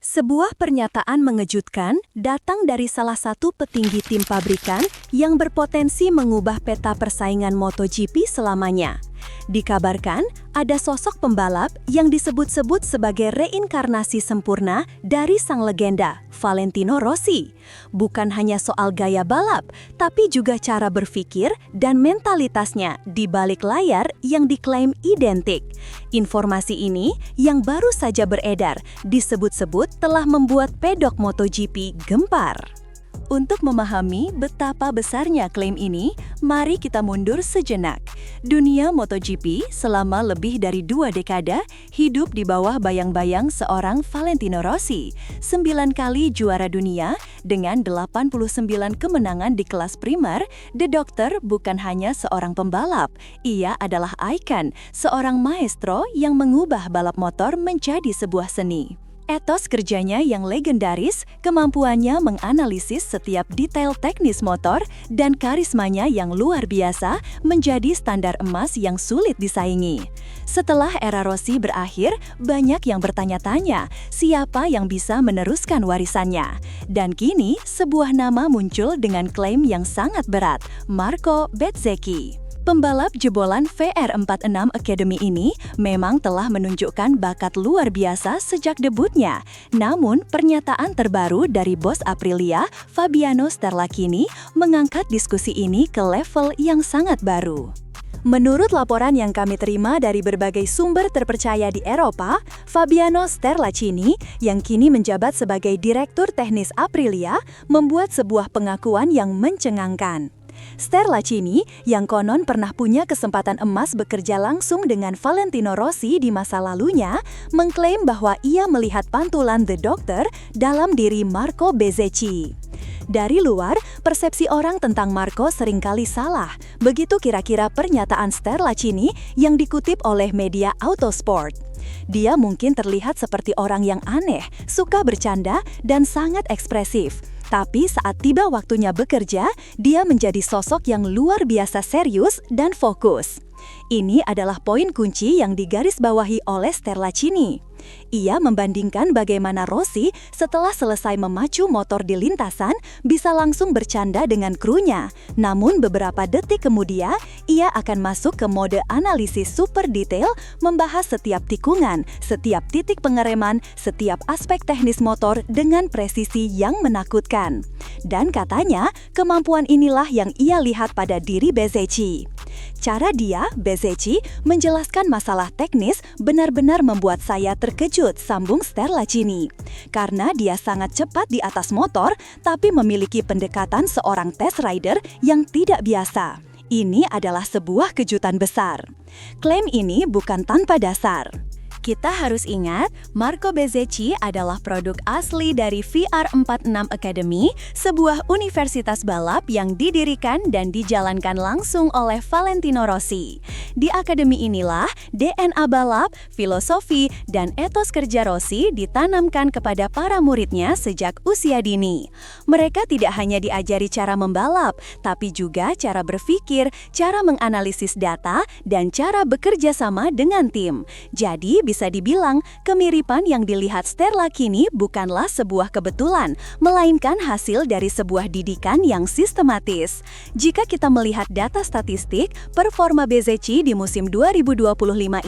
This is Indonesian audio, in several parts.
Sebuah pernyataan mengejutkan datang dari salah satu petinggi tim pabrikan yang berpotensi mengubah peta persaingan MotoGP selamanya. Dikabarkan, ada sosok pembalap yang disebut-sebut sebagai reinkarnasi sempurna dari sang legenda, Valentino Rossi. Bukan hanya soal gaya balap, tapi juga cara berpikir dan mentalitasnya di balik layar yang diklaim identik. Informasi ini yang baru saja beredar disebut-sebut telah membuat pedok MotoGP gempar. Untuk memahami betapa besarnya klaim ini, mari kita mundur sejenak. Dunia MotoGP selama lebih dari 2 dekade hidup di bawah bayang-bayang seorang Valentino Rossi, 9 kali juara dunia dengan 89 kemenangan di kelas primer. The Doctor bukan hanya seorang pembalap, ia adalah ikon, seorang maestro yang mengubah balap motor menjadi sebuah seni. Etos kerjanya yang legendaris, kemampuannya menganalisis setiap detail teknis motor, dan karismanya yang luar biasa menjadi standar emas yang sulit disaingi. Setelah era Rossi berakhir, banyak yang bertanya-tanya siapa yang bisa meneruskan warisannya. Dan kini, sebuah nama muncul dengan klaim yang sangat berat, Marco Bezzecchi. Pembalap jebolan VR46 Academy ini memang telah menunjukkan bakat luar biasa sejak debutnya. Namun, pernyataan terbaru dari bos Aprilia, Fabiano Sterlachini, mengangkat diskusi ini ke level yang sangat baru. Menurut laporan yang kami terima dari berbagai sumber terpercaya di Eropa, Fabiano Sterlachini, yang kini menjabat sebagai Direktur Teknis Aprilia, membuat sebuah pengakuan yang mencengangkan. Sterlachini, yang konon pernah punya kesempatan emas bekerja langsung dengan Valentino Rossi di masa lalunya, mengklaim bahwa ia melihat pantulan The Doctor dalam diri Marco Bezzecchi. Dari luar, persepsi orang tentang Marco seringkali salah. Begitu kira-kira pernyataan Sterlachini yang dikutip oleh media Autosport. Dia mungkin terlihat seperti orang yang aneh, suka bercanda, dan sangat ekspresif. Tapi saat tiba waktunya bekerja, dia menjadi sosok yang luar biasa serius dan fokus. Ini adalah poin kunci yang digarisbawahi oleh Sterlachini. Ia membandingkan bagaimana Rossi setelah selesai memacu motor di lintasan bisa langsung bercanda dengan krunya. Namun beberapa detik kemudian, ia akan masuk ke mode analisis super detail, membahas setiap tikungan, setiap titik pengereman, setiap aspek teknis motor dengan presisi yang menakutkan. Dan katanya, kemampuan inilah yang ia lihat pada diri Bezzecchi. Cara dia, Bezzecchi, menjelaskan masalah teknis benar-benar membuat saya terkejut, sambung Sterlachini. Karena dia sangat cepat di atas motor, tapi memiliki pendekatan seorang test rider yang tidak biasa. Ini adalah sebuah kejutan besar. Klaim ini bukan tanpa dasar. Kita harus ingat, Marco Bezzecchi adalah produk asli dari VR46 Academy, sebuah universitas balap yang didirikan dan dijalankan langsung oleh Valentino Rossi. Di akademi inilah, DNA balap, filosofi, dan etos kerja Rossi ditanamkan kepada para muridnya sejak usia dini. Mereka tidak hanya diajari cara membalap, tapi juga cara berpikir, cara menganalisis data, dan cara bekerja sama dengan tim. Jadi, bisa dibilang, kemiripan yang dilihat Sterlachini bukanlah sebuah kebetulan, melainkan hasil dari sebuah didikan yang sistematis. Jika kita melihat data statistik, performa Bezzecchi di musim 2025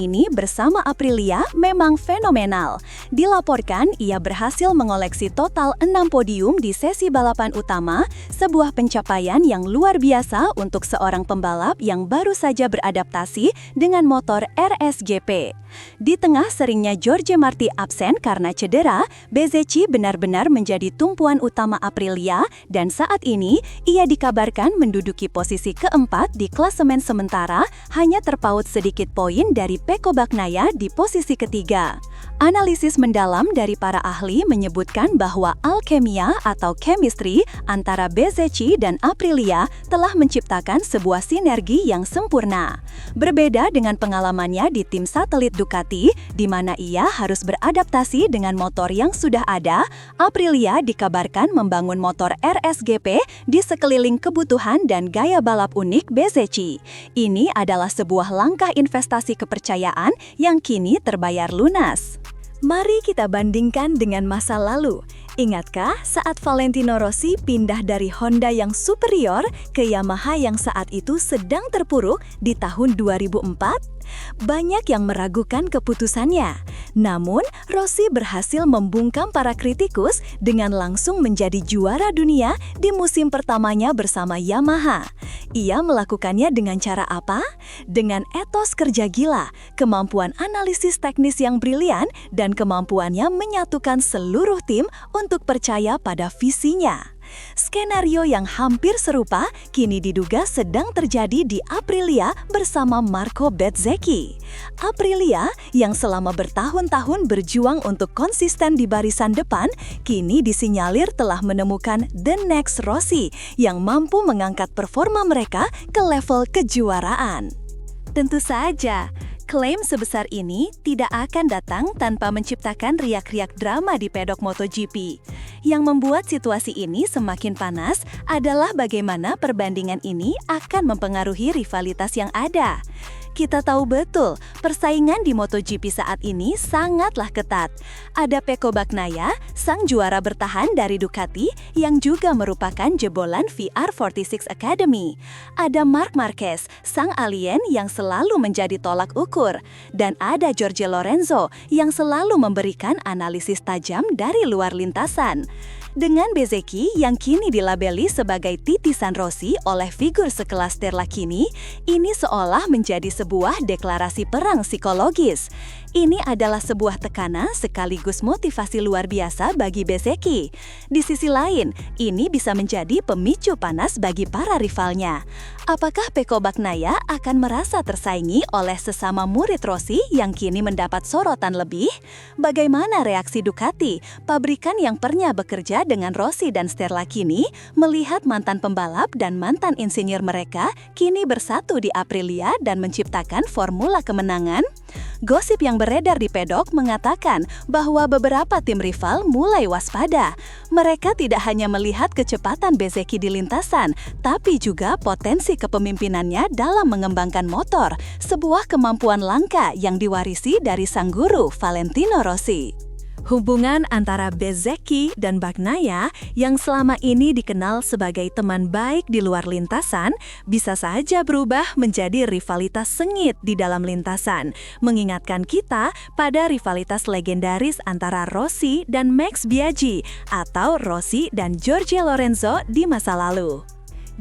ini bersama Aprilia memang fenomenal. Dilaporkan, ia berhasil mengoleksi total 6 podium di sesi balapan utama, sebuah pencapaian yang luar biasa untuk seorang pembalap yang baru saja beradaptasi dengan motor RSGP. Di tengah seringnya Jorge Marti absen karena cedera, Bezzecchi benar-benar menjadi tumpuan utama Aprilia dan saat ini ia dikabarkan menduduki posisi keempat di klasemen sementara, hanya terpaut sedikit poin dari Pecco Bagnaia di posisi ketiga. Analisis mendalam dari para ahli menyebutkan bahwa alkemia atau chemistry antara Bezzecchi dan Aprilia telah menciptakan sebuah sinergi yang sempurna. Berbeda dengan pengalamannya di tim satelit Ducati, di mana ia harus beradaptasi dengan motor yang sudah ada, Aprilia dikabarkan membangun motor RSGP di sekeliling kebutuhan dan gaya balap unik Bezzecchi. Ini adalah sebuah langkah investasi kepercayaan yang kini terbayar lunas. Mari kita bandingkan dengan masa lalu. Ingatkah saat Valentino Rossi pindah dari Honda yang superior ke Yamaha yang saat itu sedang terpuruk di tahun 2004? Banyak yang meragukan keputusannya. Namun, Rossi berhasil membungkam para kritikus dengan langsung menjadi juara dunia di musim pertamanya bersama Yamaha. Ia melakukannya dengan cara apa? Dengan etos kerja gila, kemampuan analisis teknis yang brilian, dan kemampuannya menyatukan seluruh tim untuk percaya pada visinya. Skenario yang hampir serupa kini diduga sedang terjadi di Aprilia bersama Marco Bezzecchi. Aprilia yang selama bertahun-tahun berjuang untuk konsisten di barisan depan, kini disinyalir telah menemukan the next Rossi yang mampu mengangkat performa mereka ke level kejuaraan. Tentu saja, klaim sebesar ini tidak akan datang tanpa menciptakan riak-riak drama di pedok MotoGP. Yang membuat situasi ini semakin panas adalah bagaimana perbandingan ini akan mempengaruhi rivalitas yang ada. Kita tahu betul, persaingan di MotoGP saat ini sangatlah ketat. Ada Pecco Bagnaia, sang juara bertahan dari Ducati yang juga merupakan jebolan VR46 Academy. Ada Marc Marquez, sang alien yang selalu menjadi tolak ukur. Dan ada Jorge Lorenzo yang selalu memberikan analisis tajam dari luar lintasan. Dengan Bezzecchi yang kini dilabeli sebagai titisan Rossi oleh figur sekelas Terlacchini, ini seolah menjadi sebuah deklarasi perang psikologis. Ini adalah sebuah tekanan sekaligus motivasi luar biasa bagi Bezzecchi. Di sisi lain, ini bisa menjadi pemicu panas bagi para rivalnya. Apakah Pecco Bagnaia akan merasa tersaingi oleh sesama murid Rossi yang kini mendapat sorotan lebih? Bagaimana reaksi Ducati, pabrikan yang pernah bekerja dengan Rossi dan Sterlacchini, melihat mantan pembalap dan mantan insinyur mereka kini bersatu di Aprilia dan menciptakan formula kemenangan? Gosip yang beredar di pedok mengatakan bahwa beberapa tim rival mulai waspada. Mereka tidak hanya melihat kecepatan Bezzecchi di lintasan, tapi juga potensi kepemimpinannya dalam mengembangkan motor, sebuah kemampuan langka yang diwarisi dari sang guru Valentino Rossi. Hubungan antara Bezzecchi dan Bagnaia yang selama ini dikenal sebagai teman baik di luar lintasan bisa saja berubah menjadi rivalitas sengit di dalam lintasan, mengingatkan kita pada rivalitas legendaris antara Rossi dan Max Biaggi atau Rossi dan Jorge Lorenzo di masa lalu.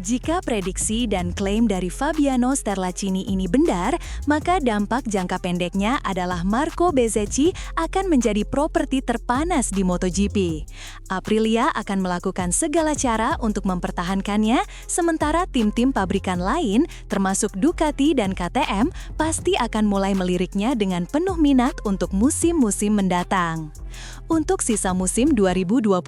Jika prediksi dan klaim dari Fabiano Sterlacchini ini benar, maka dampak jangka pendeknya adalah Marco Bezzecchi akan menjadi properti terpanas di MotoGP. Aprilia akan melakukan segala cara untuk mempertahankannya, sementara tim-tim pabrikan lain, termasuk Ducati dan KTM, pasti akan mulai meliriknya dengan penuh minat untuk musim-musim mendatang. Untuk sisa musim 2025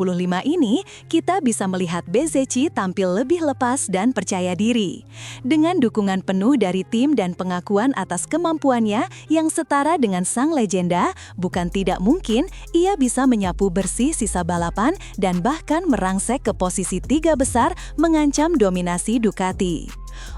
ini, kita bisa melihat Bezzecchi tampil lebih lepas dan percaya diri. Dengan dukungan penuh dari tim dan pengakuan atas kemampuannya yang setara dengan sang legenda, bukan tidak mungkin ia bisa menyapu bersih sisa balapan dan bahkan merangsek ke posisi 3 besar mengancam dominasi Ducati.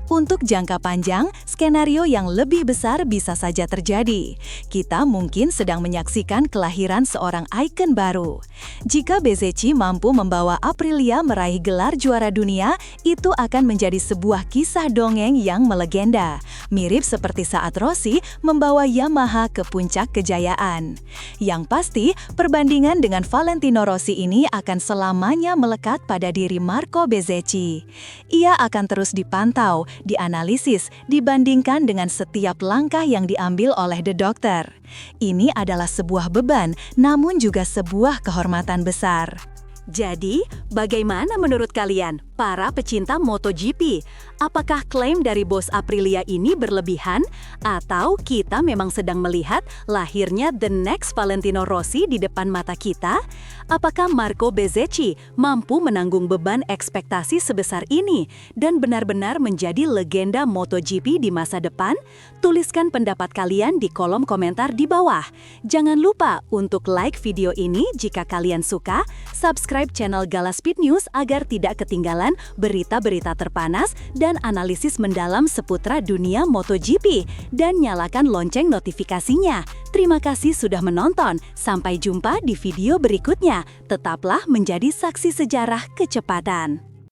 Untuk jangka panjang, skenario yang lebih besar bisa saja terjadi. Kita mungkin sedang menyaksikan kelahiran seorang ikon baru. Jika Bezzecchi mampu membawa Aprilia meraih gelar juara dunia, itu akan menjadi sebuah kisah dongeng yang melegenda. Mirip seperti saat Rossi membawa Yamaha ke puncak kejayaan. Yang pasti, perbandingan dengan Valentino Rossi ini akan selamanya melekat pada diri Marco Bezzecchi. Ia akan terus dipantau, dianalisis, dibandingkan dengan setiap langkah yang diambil oleh The Doctor. Ini adalah sebuah beban, namun juga sebuah kehormatan besar. Jadi, bagaimana menurut kalian, para pecinta MotoGP? Apakah klaim dari bos Aprilia ini berlebihan? Atau kita memang sedang melihat lahirnya the next Valentino Rossi di depan mata kita? Apakah Marco Bezzecchi mampu menanggung beban ekspektasi sebesar ini dan benar-benar menjadi legenda MotoGP di masa depan? Tuliskan pendapat kalian di kolom komentar di bawah. Jangan lupa untuk like video ini jika kalian suka, subscribe channel Gala Speed News agar tidak ketinggalan berita-berita terpanas dan analisis mendalam seputar dunia MotoGP, dan nyalakan lonceng notifikasinya. Terima kasih sudah menonton. Sampai jumpa di video berikutnya. Tetaplah menjadi saksi sejarah kecepatan.